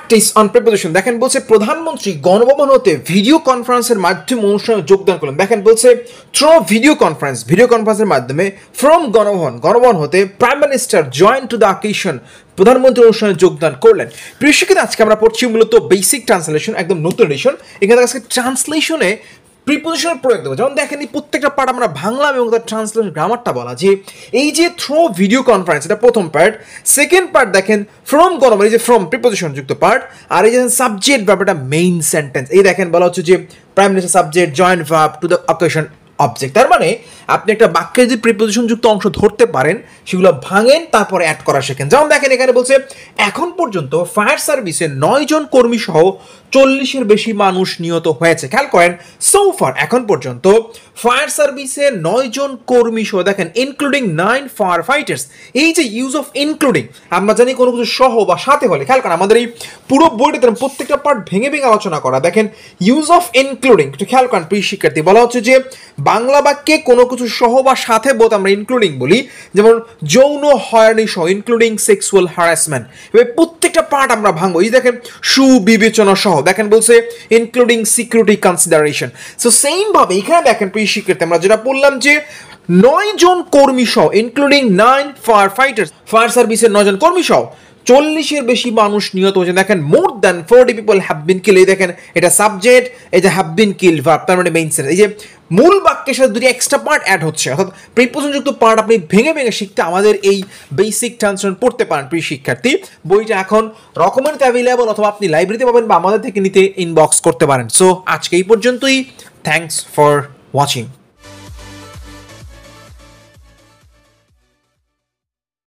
Practice on preposition. দেখেন বলছে প্রধানমন্ত্রী গণভবন হতে ভিডিও কনফারেন্সের মাধ্যমে অনুষ্ঠানে যোগদান করলেন। দেখেন বলছে থ্রু ভিডিও কনফারেন্সের মাধ্যমে ফ্রম গণভবন হতে prime minister join to the occasion, প্রধানমন্ত্রী অনুষ্ঠানে যোগদান করলেন। প্রিয় শিক্ষার্থী, আজকে আমরা পড়ছি মূলত বেসিক ট্রান্সলেশন, একদম নতুন এডিশন। এখানে আজকে ট্রান্সলেশনে প্রিপোজিশনের প্রয়োগ দেবো। যেমন দেখেন এই প্রত্যেকটা পার্ট আমরা ভাঙলাম এবং তার ট্রান্সলেশন গ্রামারটা বলা যে এই যে থ্রু ভিডিও কনফারেন্স, এটা প্রথম পার্ট। সেকেন্ড পার্ট দেখেন ফ্রম গণভবন, এই যে ফ্রম প্রিপোজিশন যুক্ত পার্ট। আর এই যে সাবজেক্ট ব্যাপারটা মেইন সেন্টেন্স। এই দেখেন বলা হচ্ছে যে prime minister subject joint verb to the occasion object. তার মানে আপনি একটা বাক্যের যে প্রিপোজিশন যুক্ত অংশ ধরতে পারেন সেগুলো ভাঙেন, তারপরে অ্যাড করা শেখেন। যেমন দেখেন এখানে বলছে এখন পর্যন্ত ফায়ার সার্ভিসে 9 জন কর্মী সহ 40-এর বেশি মানুষ নিহত হয়েছে। খেয়াল করেন সো ফার, এখন পর্যন্ত ফায়ার সার্ভিসে 9 জন কর্মী সহ, দেখেন ইনক্লুডিং 9 ফায়ার ফাইটার্স। এই যে ইউজ অফ ইনক্লুডিং, আমরা জানি কোনো কিছু সহ বা সাথে হলে, খেয়াল করেন আমাদের এই পুরো বইটাতে প্রত্যেকটা পার্ট ভেঙে ভেঙে আলোচনা করা। দেখেন ইউজ অফ ইনক্লুডিং, একটু খেয়াল করেন প্রিয় শিক্ষার্থী, বলা হচ্ছে যে বাংলা বাক্যে কোনো কিছু সহ বা সাথে বোধ আমরা ইনক্লুডিং বলি, যেমন যৌন হয়রানি সহ, ইনক্লুডিং সেক্সুয়াল হ্যারাসমেন্ট। এবার প্রত্যেকটা পার্ট আমরা ভাঙবো। এই দেখেন সুবিবেচনা সহ, দেখেন বলছে including security consideration. So same ভাবে এখানে দেখেন প্রিয় শিক্ষার্থী, আমরা যেটা বললাম যে 9 জন কর্মী সহ, ইনক্লুডিং 9 ফায়ার ফাইটার্স, ফায়ার সার্ভিসের 9 জন কর্মী সহ 40-এর বেশি মানুষ নিহত হয়েছে। দেখেন more than 40 people have been kill. এই দেখেন এটা সাবজেক্ট, এই যে হ্যাভ বিন কিল ভার্ব, তার মানে মেইন সেন্টেন্স। এই যে মূল বাক্যের সাথে দুটি এক্সট্রা পার্ট অ্যাড হচ্ছে, অর্থাৎ প্রিপোজিশন যুক্ত পার্ট আপনি ভেঙে ভেঙে শিখতে আমাদের এই বেসিক ট্রান্সলেশন পড়তে পারেন প্রিয় শিক্ষার্থী। বইটা এখন রকমেন্ট অ্যাভেলেবল, অথবা আপনি লাইব্রেরিতে পাবেন বা আমাদের থেকে নিতে ইনবক্স করতে পারেন। সো আজকে এই পর্যন্তই। Thanks for watching.